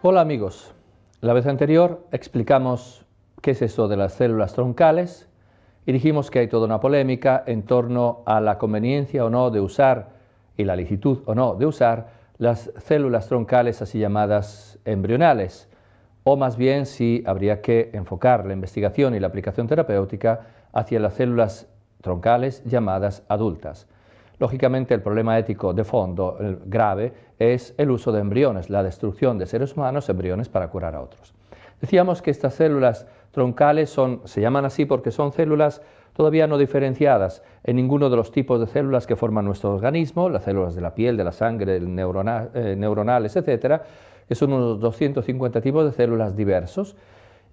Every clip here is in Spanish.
Hola amigos, la vez anterior explicamos qué es eso de las células troncales y dijimos que hay toda una polémica en torno a la conveniencia o no de usar y la licitud o no de usar las células troncales así llamadas embrionales, o más bien si habría que enfocar la investigación y la aplicación terapéutica hacia las células troncales llamadas adultas. Lógicamente, el problema ético de fondo grave es el uso de embriones, la destrucción de seres humanos, embriones para curar a otros. Decíamos que estas células troncales se llaman así porque son células todavía no diferenciadas en ninguno de los tipos de células que forman nuestro organismo, las células de la piel, de la sangre, neuronales, etcétera, que son unos 250 tipos de células diversos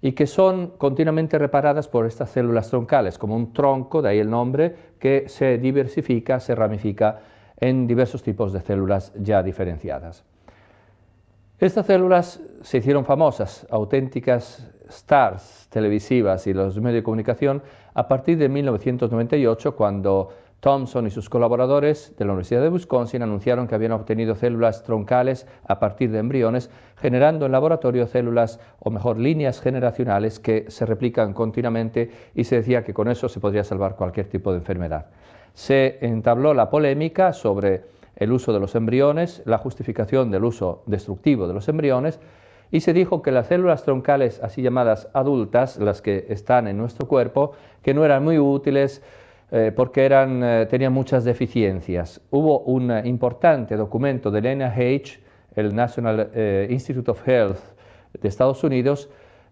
y que son continuamente reparadas por estas células troncales, como un tronco, de ahí el nombre, que se diversifica, se ramifica en diversos tipos de células ya diferenciadas. Estas células se hicieron famosas, auténticas stars televisivas y los medios de comunicación a partir de 1998, cuando Thomson y sus colaboradores de la Universidad de Wisconsin anunciaron que habían obtenido células troncales a partir de embriones, generando en laboratorio células, o mejor, líneas generacionales que se replican continuamente, y se decía que con eso se podría salvar cualquier tipo de enfermedad. Se entabló la polémica sobre el uso de los embriones, la justificación del uso destructivo de los embriones, y se dijo que las células troncales así llamadas adultas, las que están en nuestro cuerpo, que no eran muy útiles, porque tenían muchas deficiencias. Hubo un importante documento del NIH, el National Institute of Health de Estados Unidos,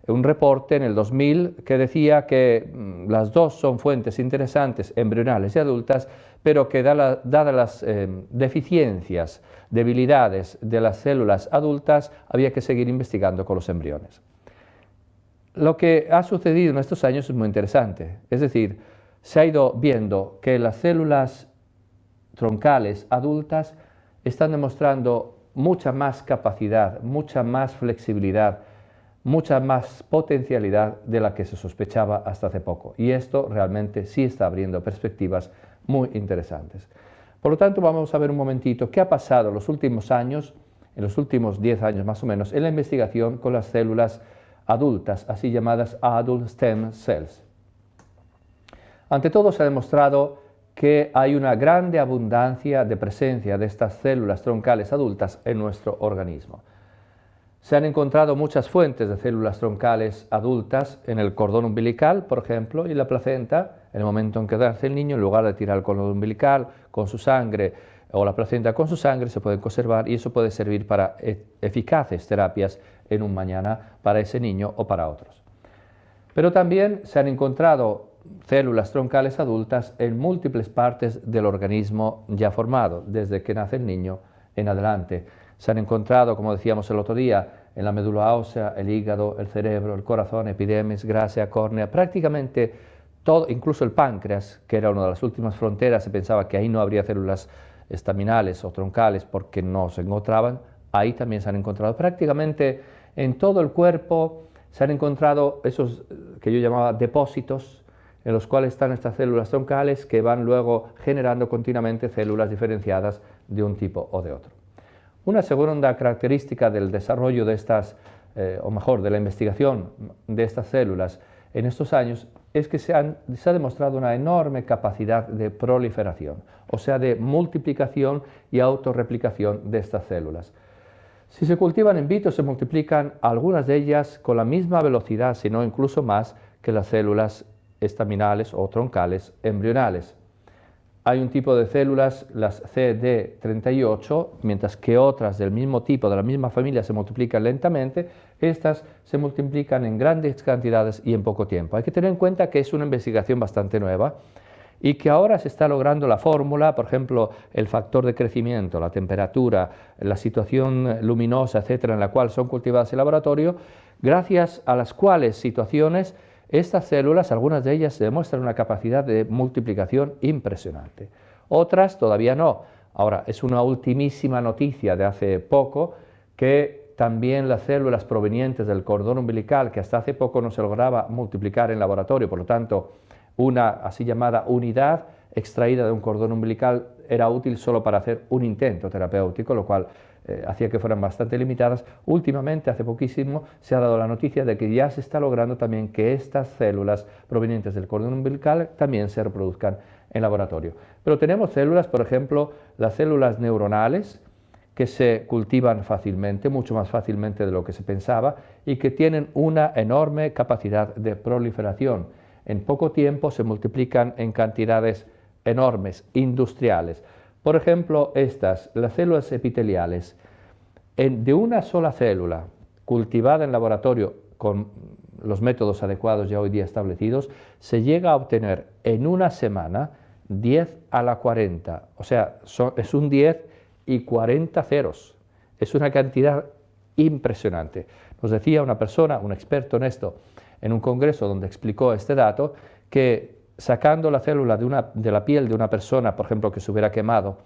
un reporte en el 2000 que decía que las dos son fuentes interesantes, embrionales y adultas, pero que dadas las deficiencias, debilidades de las células adultas, había que seguir investigando con los embriones. Lo que ha sucedido en estos años es muy interesante, es decir, se ha ido viendo que las células troncales adultas están demostrando mucha más capacidad, mucha más flexibilidad, mucha más potencialidad de la que se sospechaba hasta hace poco. Y esto realmente sí está abriendo perspectivas muy interesantes. Por lo tanto, vamos a ver un momentito qué ha pasado en los últimos años, en los últimos 10 años más o menos, en la investigación con las células adultas, así llamadas adult stem cells. Ante todo, se ha demostrado que hay una grande abundancia de presencia de estas células troncales adultas en nuestro organismo. Se han encontrado muchas fuentes de células troncales adultas en el cordón umbilical, por ejemplo, y la placenta. En el momento en que nace el niño, en lugar de tirar el cordón umbilical con su sangre o la placenta con su sangre, se pueden conservar y eso puede servir para eficaces terapias en un mañana para ese niño o para otros. Pero también se han encontrado células troncales adultas en múltiples partes del organismo ya formado, desde que nace el niño en adelante. Se han encontrado, como decíamos el otro día, en la médula ósea, el hígado, el cerebro, el corazón, epidermis, grácea, córnea, prácticamente todo, incluso el páncreas, que era una de las últimas fronteras, se pensaba que ahí no habría células estaminales o troncales porque no se encontraban, ahí también se han encontrado. Prácticamente en todo el cuerpo se han encontrado esos que yo llamaba depósitos, en los cuales están estas células troncales que van luego generando continuamente células diferenciadas de un tipo o de otro. Una segunda característica del desarrollo de estas, o mejor, de la investigación de estas células en estos años, es que se ha demostrado una enorme capacidad de proliferación, o sea, de multiplicación y autorreplicación de estas células. Si se cultivan in vitro, se multiplican algunas de ellas con la misma velocidad, si no incluso más, que las células estaminales o troncales embrionales. Hay un tipo de células, las CD38, mientras que otras del mismo tipo, de la misma familia, se multiplican lentamente, estas se multiplican en grandes cantidades y en poco tiempo. Hay que tener en cuenta que es una investigación bastante nueva y que ahora se está logrando la fórmula, por ejemplo, el factor de crecimiento, la temperatura, la situación luminosa, etcétera, en la cual son cultivadas en laboratorio, gracias a las cuales situaciones estas células, algunas de ellas, demuestran una capacidad de multiplicación impresionante. Otras todavía no. Ahora, es una ultimísima noticia de hace poco que también las células provenientes del cordón umbilical, que hasta hace poco no se lograba multiplicar en laboratorio, por lo tanto, una así llamada unidad extraída de un cordón umbilical era útil solo para hacer un intento terapéutico, lo cual hacía que fueran bastante limitadas. Últimamente, hace poquísimo, se ha dado la noticia de que ya se está logrando también que estas células provenientes del cordón umbilical también se reproduzcan en laboratorio. Pero tenemos células, por ejemplo, las células neuronales, que se cultivan fácilmente, mucho más fácilmente de lo que se pensaba, y que tienen una enorme capacidad de proliferación. En poco tiempo se multiplican en cantidades enormes, industriales. Por ejemplo, las células epiteliales, de una sola célula cultivada en laboratorio con los métodos adecuados ya hoy día establecidos, se llega a obtener en una semana 10 a la 40, o sea, es un 10 y 40 ceros. Es una cantidad impresionante. Nos decía una persona, un experto en esto, en un congreso donde explicó este dato, que sacando la célula de la piel de una persona, por ejemplo, que se hubiera quemado,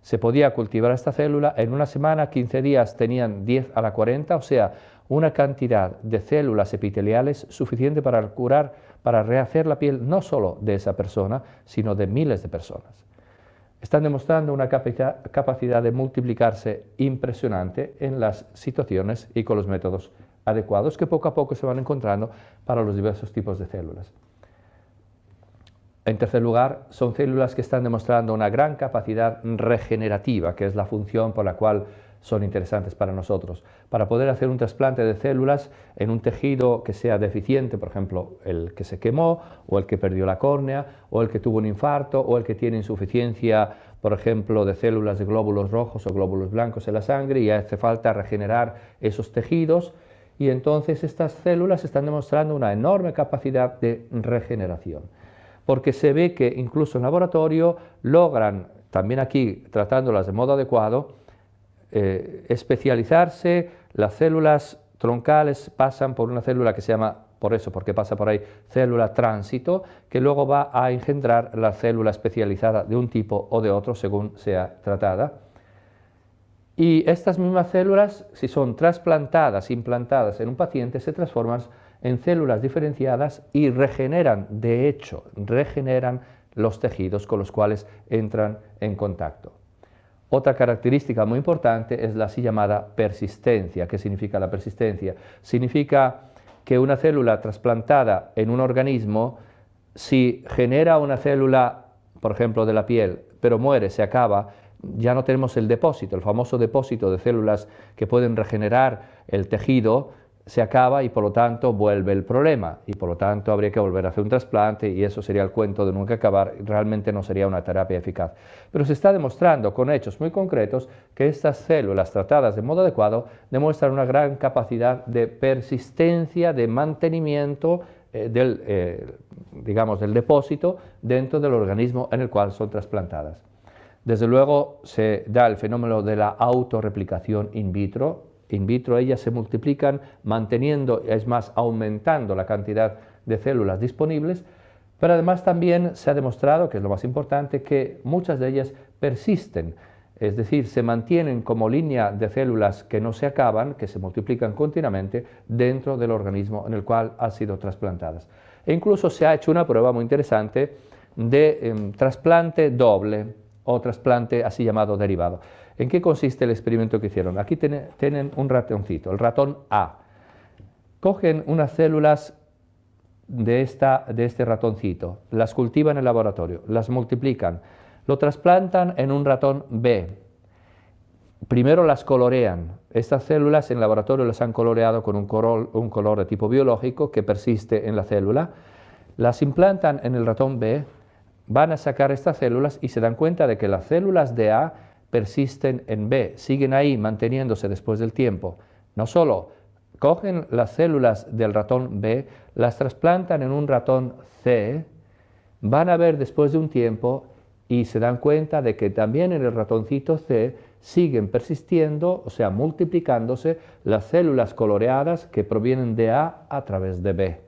se podía cultivar esta célula, en una semana, 15 días, tenían 10 a la 40, o sea, una cantidad de células epiteliales suficiente para curar, para rehacer la piel no solo de esa persona, sino de miles de personas. Están demostrando una capacidad de multiplicarse impresionante en las situaciones y con los métodos adecuados que poco a poco se van encontrando para los diversos tipos de células. En tercer lugar, son células que están demostrando una gran capacidad regenerativa, que es la función por la cual son interesantes para nosotros. Para poder hacer un trasplante de células en un tejido que sea deficiente, por ejemplo, el que se quemó, o el que perdió la córnea, o el que tuvo un infarto, o el que tiene insuficiencia, por ejemplo, de células de glóbulos rojos o glóbulos blancos en la sangre, y hace falta regenerar esos tejidos, y entonces estas células están demostrando una enorme capacidad de regeneración, porque se ve que incluso en laboratorio logran, también aquí tratándolas de modo adecuado, especializarse. Las células troncales pasan por una célula que se llama, por eso, porque pasa por ahí, célula tránsito, que luego va a engendrar la célula especializada de un tipo o de otro según sea tratada. Y estas mismas células, si son trasplantadas, implantadas en un paciente, se transforman en células diferenciadas y regeneran, de hecho, regeneran los tejidos con los cuales entran en contacto. Otra característica muy importante es la así llamada persistencia. ¿Qué significa la persistencia? Significa que una célula trasplantada en un organismo, si genera una célula, por ejemplo, de la piel, pero muere, se acaba, ya no tenemos el depósito, el famoso depósito de células que pueden regenerar el tejido, se acaba y por lo tanto vuelve el problema, y por lo tanto habría que volver a hacer un trasplante, y eso sería el cuento de nunca acabar, realmente no sería una terapia eficaz. Pero se está demostrando con hechos muy concretos que estas células tratadas de modo adecuado demuestran una gran capacidad de persistencia, de mantenimiento del depósito dentro del organismo en el cual son trasplantadas. Desde luego se da el fenómeno de la autorreplicación in vitro. In vitro ellas se multiplican manteniendo, es más, aumentando la cantidad de células disponibles, pero además también se ha demostrado, que es lo más importante, que muchas de ellas persisten, es decir, se mantienen como línea de células que no se acaban, que se multiplican continuamente dentro del organismo en el cual han sido trasplantadas. E incluso se ha hecho una prueba muy interesante de trasplante doble o trasplante así llamado derivado. ¿En qué consiste el experimento que hicieron? Aquí tienen un ratoncito, el ratón A. Cogen unas células de este ratoncito, las cultivan en el laboratorio, las multiplican, lo trasplantan en un ratón B. Primero las colorean. Estas células en el laboratorio las han coloreado con un color de tipo biológico que persiste en la célula. Las implantan en el ratón B, van a sacar estas células y se dan cuenta de que las células de A persisten en B, siguen ahí manteniéndose después del tiempo. No solo cogen las células del ratón B, las trasplantan en un ratón C, van a ver después de un tiempo y se dan cuenta de que también en el ratoncito C siguen persistiendo, o sea, multiplicándose las células coloreadas que provienen de A través de B.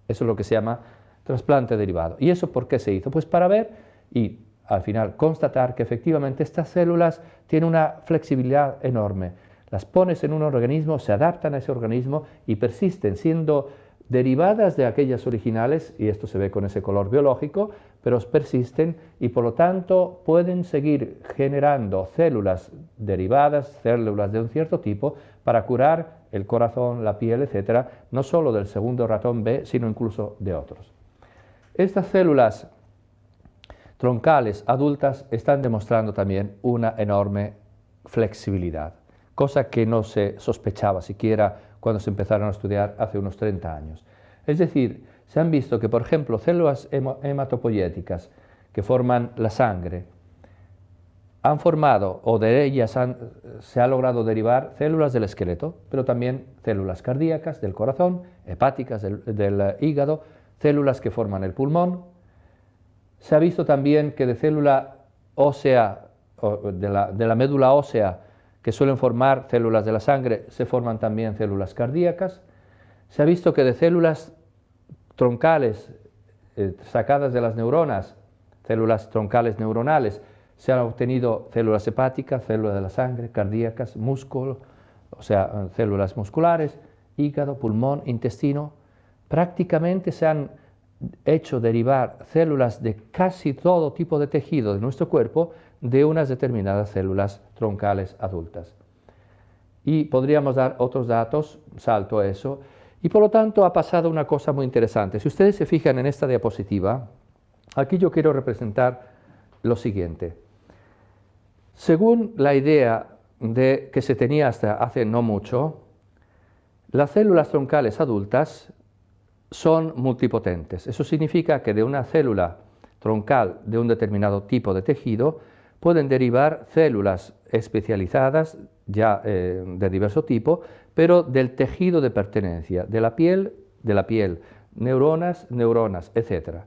Eso es lo que se llama trasplante derivado. ¿Y eso por qué se hizo? Pues para ver y al final constatar que efectivamente estas células tienen una flexibilidad enorme. Las pones en un organismo, se adaptan a ese organismo y persisten siendo derivadas de aquellas originales, y esto se ve con ese color biológico, pero persisten y por lo tanto pueden seguir generando células derivadas, células de un cierto tipo, para curar el corazón, la piel, etcétera, no solo del segundo ratón B, sino incluso de otros. Estas células troncales adultas están demostrando también una enorme flexibilidad, cosa que no se sospechaba siquiera cuando se empezaron a estudiar hace unos 30 años. Es decir, se han visto que, por ejemplo, células hematopoyéticas que forman la sangre han formado, o de ellas se ha logrado derivar células del esqueleto, pero también células cardíacas del corazón, hepáticas del hígado, células que forman el pulmón. Se ha visto también que de célula ósea, de la médula ósea, que suelen formar células de la sangre, se forman también células cardíacas. Se ha visto que de células troncales sacadas de las neuronas, células troncales neuronales, se han obtenido células hepáticas, células de la sangre, cardíacas, músculo, o sea, células musculares, hígado, pulmón, intestino. Prácticamente se han hecho derivar células de casi todo tipo de tejido de nuestro cuerpo de unas determinadas células troncales adultas. Y podríamos dar otros datos, salto a eso, y por lo tanto ha pasado una cosa muy interesante. Si ustedes se fijan en esta diapositiva, aquí yo quiero representar lo siguiente. Según la idea que se tenía hasta hace no mucho, las células troncales adultas son multipotentes. Eso significa que de una célula troncal de un determinado tipo de tejido pueden derivar células especializadas ya de diverso tipo, pero del tejido de pertenencia, de la piel, neuronas, etc.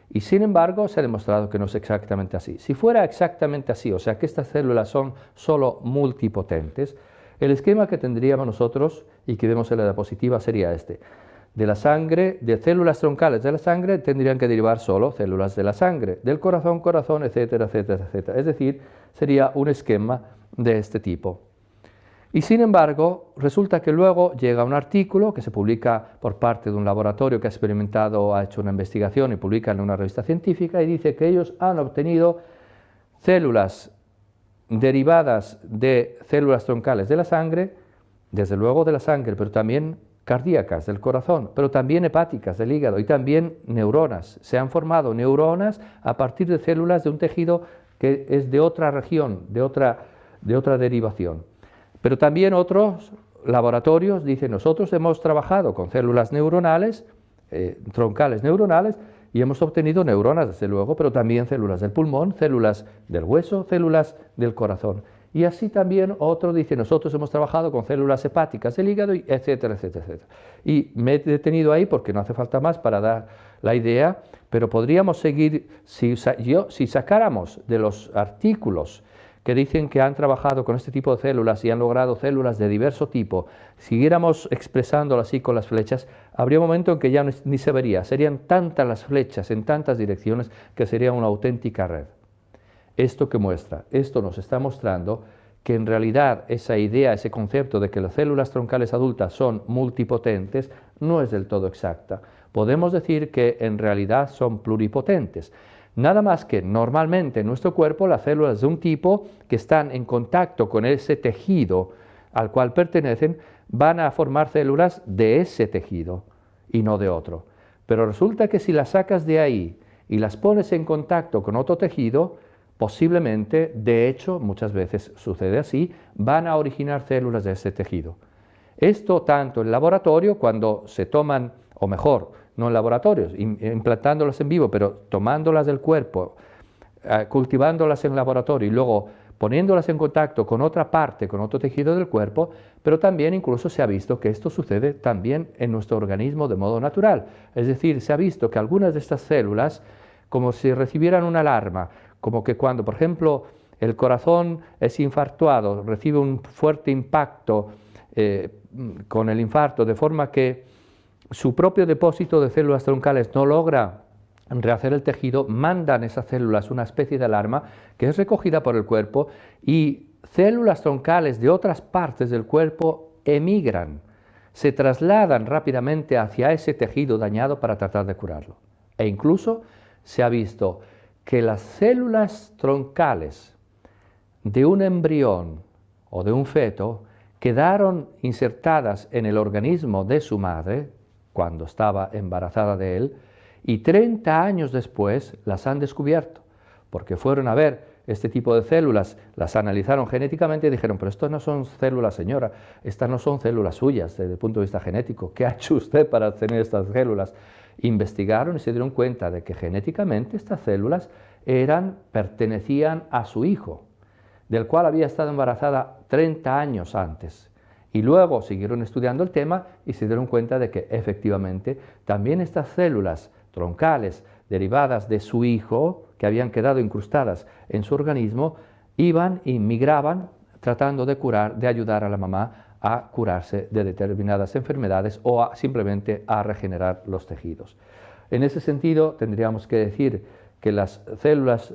Y sin embargo se ha demostrado que no es exactamente así. Si fuera exactamente así, o sea que estas células son solo multipotentes, el esquema que tendríamos nosotros y que vemos en la diapositiva sería este. De la sangre, de células troncales de la sangre, tendrían que derivar solo células de la sangre, del corazón, etcétera, etcétera, etcétera. Es decir, sería un esquema de este tipo. Y sin embargo, resulta que luego llega un artículo que se publica por parte de un laboratorio que ha experimentado, ha hecho una investigación y publica en una revista científica y dice que ellos han obtenido células derivadas de células troncales de la sangre, desde luego de la sangre, pero también cardíacas, del corazón, pero también hepáticas, del hígado, y también neuronas. Se han formado neuronas a partir de células de un tejido que es de otra región, de otra derivación. Pero también otros laboratorios dicen, nosotros hemos trabajado con células neuronales, troncales neuronales, y hemos obtenido neuronas, desde luego, pero también células del pulmón, células del hueso, células del corazón. Y así también otro dice, nosotros hemos trabajado con células hepáticas del hígado, etcétera, etcétera, etcétera. Y me he detenido ahí porque no hace falta más para dar la idea, pero podríamos seguir, si sacáramos de los artículos que dicen que han trabajado con este tipo de células y han logrado células de diverso tipo, siguiéramos expresándolo así con las flechas, habría un momento en que ya ni se vería, serían tantas las flechas en tantas direcciones que sería una auténtica red. ¿Esto qué muestra? Esto nos está mostrando que en realidad esa idea, ese concepto de que las células troncales adultas son multipotentes no es del todo exacta. Podemos decir que en realidad son pluripotentes. Nada más que normalmente en nuestro cuerpo las células de un tipo que están en contacto con ese tejido al cual pertenecen van a formar células de ese tejido y no de otro. Pero resulta que si las sacas de ahí y las pones en contacto con otro tejido, posiblemente, de hecho, muchas veces sucede así, van a originar células de ese tejido. Esto tanto en laboratorio, cuando se toman, o mejor, no en laboratorios, implantándolas en vivo, pero tomándolas del cuerpo, cultivándolas en laboratorio y luego poniéndolas en contacto con otra parte, con otro tejido del cuerpo, pero también incluso se ha visto que esto sucede también en nuestro organismo de modo natural. Es decir, se ha visto que algunas de estas células, como si recibieran una alarma, como que cuando, por ejemplo, el corazón es infartuado, recibe un fuerte impacto con el infarto, de forma que su propio depósito de células troncales no logra rehacer el tejido, mandan esas células una especie de alarma que es recogida por el cuerpo y células troncales de otras partes del cuerpo emigran, se trasladan rápidamente hacia ese tejido dañado para tratar de curarlo. E incluso se ha visto que las células troncales de un embrión o de un feto quedaron insertadas en el organismo de su madre cuando estaba embarazada de él y 30 años después las han descubierto porque fueron a ver este tipo de células, las analizaron genéticamente y dijeron, pero estas no son células, señora, estas no son células suyas desde el punto de vista genético, ¿qué ha hecho usted para tener estas células? Investigaron y se dieron cuenta de que genéticamente estas células pertenecían a su hijo, del cual había estado embarazada 30 años antes. Y luego siguieron estudiando el tema y se dieron cuenta de que efectivamente también estas células troncales derivadas de su hijo, que habían quedado incrustadas en su organismo, iban y migraban tratando de ayudar a la mamá a curarse de determinadas enfermedades o simplemente a regenerar los tejidos. En ese sentido, tendríamos que decir que las células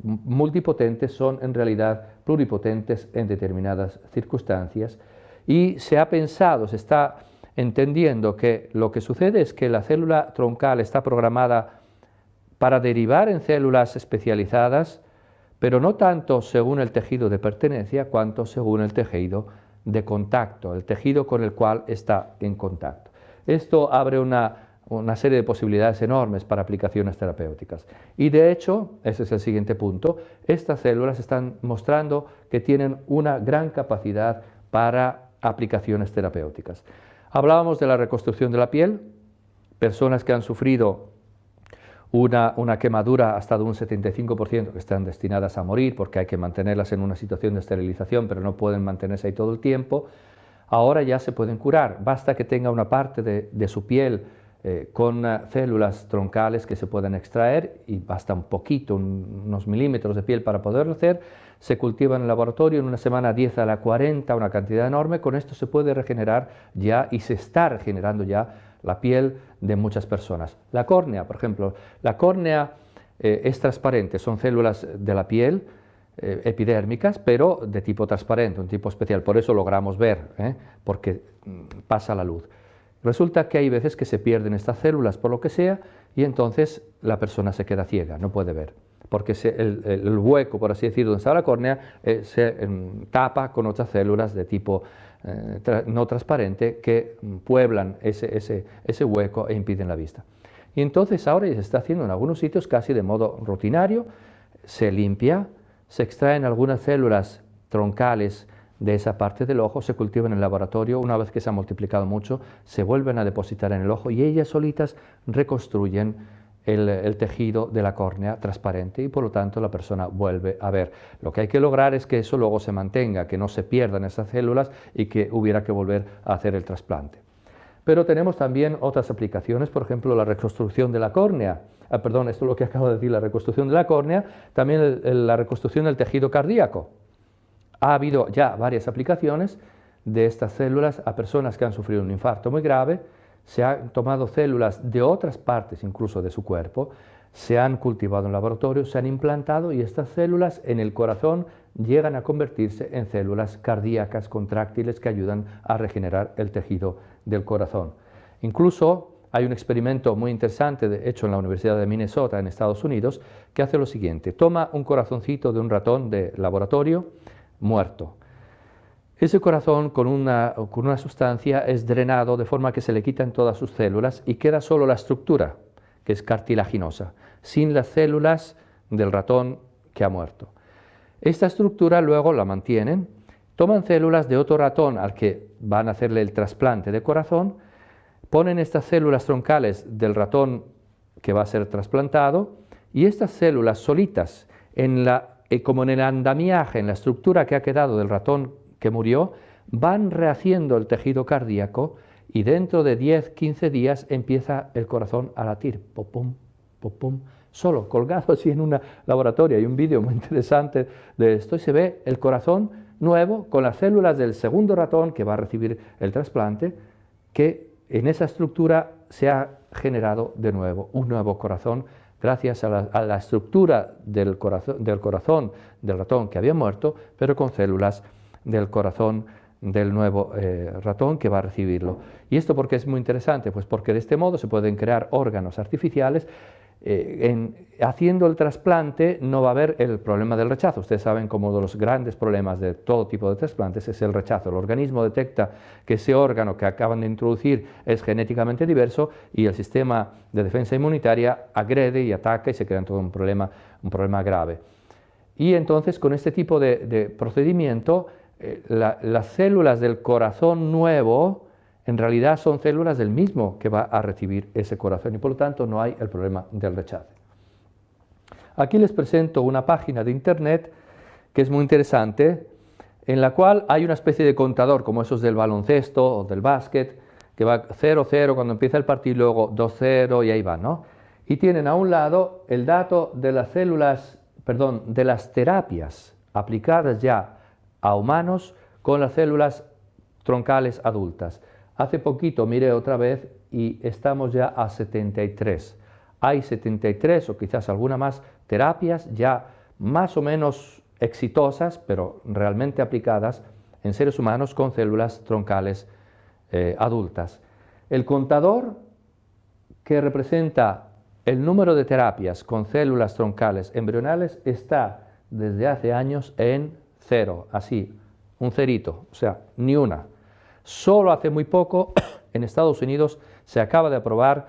multipotentes son en realidad pluripotentes en determinadas circunstancias y se ha pensado, se está entendiendo que lo que sucede es que la célula troncal está programada para derivar en células especializadas, pero no tanto según el tejido de pertenencia, cuanto según el tejido de contacto, el tejido con el cual está en contacto. Esto abre una serie de posibilidades enormes para aplicaciones terapéuticas. Y de hecho, ese es el siguiente punto, estas células están mostrando que tienen una gran capacidad para aplicaciones terapéuticas. Hablábamos de la reconstrucción de la piel, personas que han sufrido una quemadura hasta de un 75% que están destinadas a morir porque hay que mantenerlas en una situación de esterilización, pero no pueden mantenerse ahí todo el tiempo. Ahora ya se pueden curar, basta que tenga una parte de su piel con células troncales que se pueden extraer y basta un poquito, unos milímetros de piel para poderlo hacer, se cultiva en el laboratorio en una semana 10 a la 40, una cantidad enorme, con esto se puede regenerar ya y se está regenerando ya la piel de muchas personas. La córnea, por ejemplo, la córnea es transparente, son células de la piel epidérmicas, pero de tipo transparente, un tipo especial, por eso logramos ver, porque pasa la luz. Resulta que hay veces que se pierden estas células por lo que sea y entonces la persona se queda ciega, no puede ver, porque el hueco, por así decirlo, donde está la córnea se tapa con otras células de tipo no transparente que pueblan ese hueco e impiden la vista. Y entonces ahora ya se está haciendo en algunos sitios casi de modo rutinario, se limpia, se extraen algunas células troncales de esa parte del ojo, se cultivan en el laboratorio, una vez que se ha multiplicado mucho, se vuelven a depositar en el ojo y ellas solitas reconstruyen el tejido de la córnea transparente y por lo tanto la persona vuelve a ver. Lo que hay que lograr es que eso luego se mantenga, que no se pierdan esas células y que hubiera que volver a hacer el trasplante. Pero tenemos también otras aplicaciones, por ejemplo la reconstrucción de la córnea. Perdón, esto es lo que acabo de decir, la reconstrucción de la córnea, también la reconstrucción del tejido cardíaco. Ha habido ya varias aplicaciones de estas células a personas que han sufrido un infarto muy grave, se han tomado células de otras partes incluso de su cuerpo, se han cultivado en laboratorio, se han implantado y estas células en el corazón llegan a convertirse en células cardíacas contráctiles que ayudan a regenerar el tejido del corazón. Incluso hay un experimento muy interesante hecho en la Universidad de Minnesota en Estados Unidos que hace lo siguiente, toma un corazoncito de un ratón de laboratorio muerto. Ese corazón con una sustancia es drenado de forma que se le quitan todas sus células y queda solo la estructura, que es cartilaginosa, sin las células del ratón que ha muerto. Esta estructura luego la mantienen, toman células de otro ratón al que van a hacerle el trasplante de corazón, ponen estas células troncales del ratón que va a ser trasplantado y estas células solitas, como en el andamiaje, en la estructura que ha quedado del ratón que murió, van rehaciendo el tejido cardíaco y dentro de 10-15 días empieza el corazón a latir, popum, popum, solo, colgado así en un laboratorio. Hay un vídeo muy interesante de esto y se ve el corazón nuevo con las células del segundo ratón que va a recibir el trasplante, que en esa estructura se ha generado de nuevo un nuevo corazón gracias a la estructura del corazón del ratón que había muerto, pero con células del corazón del nuevo ratón que va a recibirlo. ¿Y esto por qué es muy interesante? Pues porque de este modo se pueden crear órganos artificiales. Haciendo el trasplante no va a haber el problema del rechazo. Ustedes saben que uno de los grandes problemas de todo tipo de trasplantes es el rechazo. El organismo detecta que ese órgano que acaban de introducir es genéticamente diverso y el sistema de defensa inmunitaria agrede y ataca y se crea todo un problema grave. Y entonces con este tipo de procedimiento las células del corazón nuevo en realidad son células del mismo que va a recibir ese corazón y por lo tanto no hay el problema del rechazo. Aquí les presento una página de internet que es muy interesante, en la cual hay una especie de contador como esos del baloncesto o del básquet, que va 0-0 cuando empieza el partido y luego 2-0 y ahí va, ¿no? Y tienen a un lado el dato de las células, perdón, de las terapias aplicadas ya a humanos con las células troncales adultas. Hace poquito miré otra vez y estamos ya a 73. Hay 73 o quizás alguna más terapias ya más o menos exitosas, pero realmente aplicadas en seres humanos con células troncales adultas. El contador que representa el número de terapias con células troncales embrionales está desde hace años en 0, así, un cerito, o sea, ni una. Solo hace muy poco, en Estados Unidos, se acaba de aprobar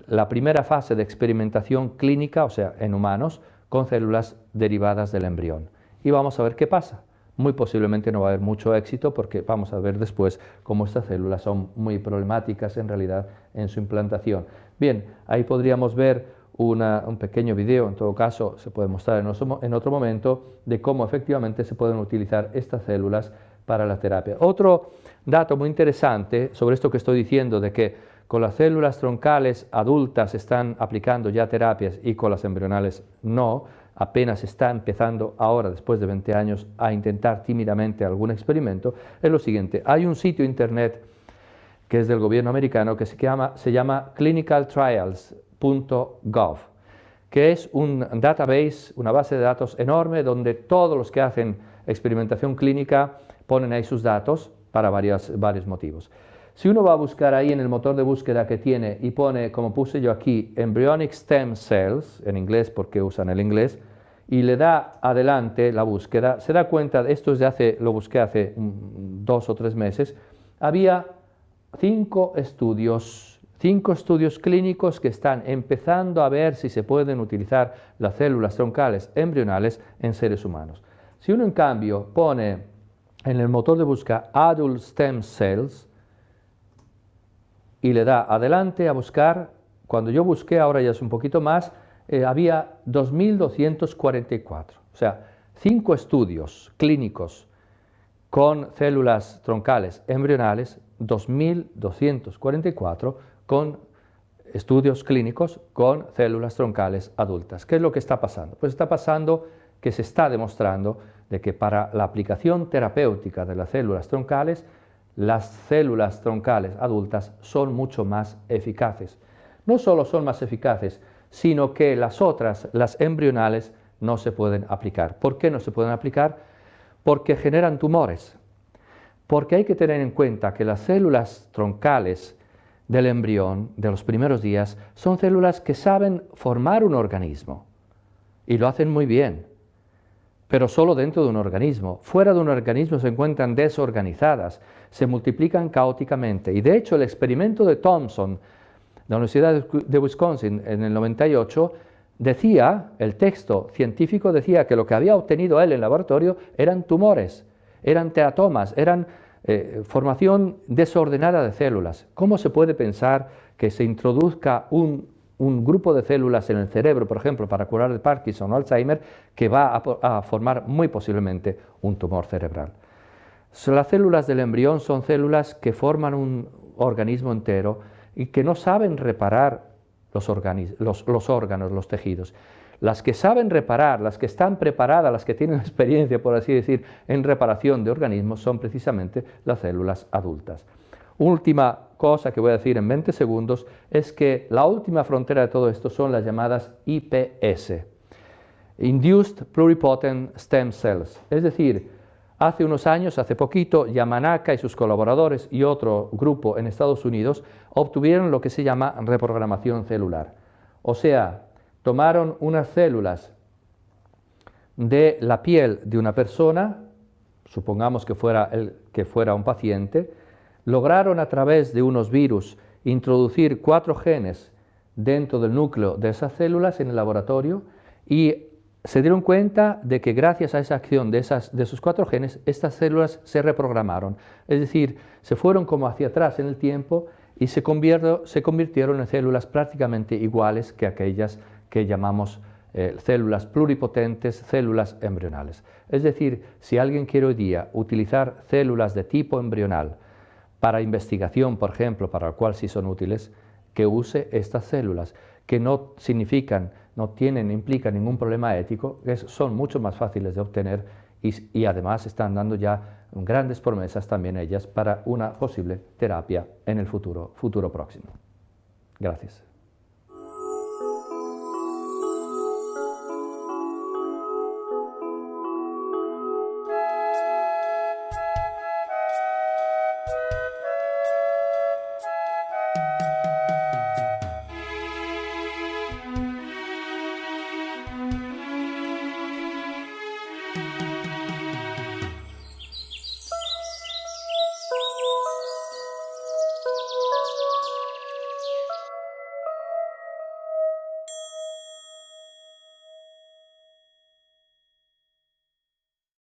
la primera fase de experimentación clínica, o sea, en humanos, con células derivadas del embrión. Y vamos a ver qué pasa. Muy posiblemente no va a haber mucho éxito porque vamos a ver después cómo estas células son muy problemáticas en realidad en su implantación. Bien, ahí podríamos ver un pequeño video, en todo caso se puede mostrar en otro momento, de cómo efectivamente se pueden utilizar estas células para la terapia. Otro dato muy interesante sobre esto que estoy diciendo, de que con las células troncales adultas se están aplicando ya terapias y con las embrionales no, apenas está empezando ahora, después de 20 años, a intentar tímidamente algún experimento, es lo siguiente. Hay un sitio internet que es del gobierno americano que se llama clinicaltrials.gov, que es un database, una base de datos enorme donde todos los que hacen experimentación clínica ponen ahí sus datos para varios motivos. Si uno va a buscar ahí en el motor de búsqueda que tiene y pone, como puse yo aquí, embryonic stem cells, en inglés porque usan el inglés, y le da adelante la búsqueda, se da cuenta, esto es lo busqué hace 2 o 3 meses, había 5 estudios clínicos que están empezando a ver si se pueden utilizar las células troncales embrionales en seres humanos. Si uno en cambio pone en el motor de búsqueda adult stem cells y le da adelante a buscar, cuando yo busqué, ahora ya es un poquito más, había 2.244, o sea, 5 estudios clínicos con células troncales embrionales, 2.244 con estudios clínicos con células troncales adultas. ¿Qué es lo que está pasando? Pues está pasando que se está demostrando de que para la aplicación terapéutica de las células troncales, las células troncales adultas son mucho más eficaces. No solo son más eficaces, sino que las otras, las embrionales, no se pueden aplicar. ¿Por qué no se pueden aplicar? Porque generan tumores. Porque hay que tener en cuenta que las células troncales del embrión, de los primeros días, son células que saben formar un organismo y lo hacen muy bien, pero solo dentro de un organismo. Fuera de un organismo se encuentran desorganizadas, se multiplican caóticamente. Y de hecho el experimento de Thompson, de la Universidad de Wisconsin en el 98, decía, el texto científico decía que lo que había obtenido él en el laboratorio eran tumores, eran teratomas, eran formación desordenada de células. ¿Cómo se puede pensar que se introduzca un grupo de células en el cerebro, por ejemplo, para curar el Parkinson o Alzheimer, que va a formar muy posiblemente un tumor cerebral? Las células del embrión son células que forman un organismo entero y que no saben reparar los órganos, los tejidos. Las que saben reparar, las que están preparadas, las que tienen experiencia, por así decir, en reparación de organismos, son precisamente las células adultas. Última cosa que voy a decir en 20 segundos es que la última frontera de todo esto son las llamadas IPS, Induced Pluripotent Stem Cells, es decir, Hace unos años, hace poquito, Yamanaka y sus colaboradores y otro grupo en Estados Unidos obtuvieron lo que se llama reprogramación celular. O sea, tomaron unas células de la piel de una persona, supongamos que fuera un paciente, lograron a través de unos virus introducir 4 genes dentro del núcleo de esas células en el laboratorio y se dieron cuenta de que gracias a esa acción de esos 4 genes, estas células se reprogramaron, es decir, se fueron como hacia atrás en el tiempo y se convirtieron en células prácticamente iguales que aquellas que llamamos células pluripotentes, células embrionales. Es decir, si alguien quiere hoy día utilizar células de tipo embrional para investigación, por ejemplo, para lo cual sí son útiles, que use estas células, que no implican ningún problema ético, son mucho más fáciles de obtener y además están dando ya grandes promesas también ellas para una posible terapia en el futuro próximo. Gracias.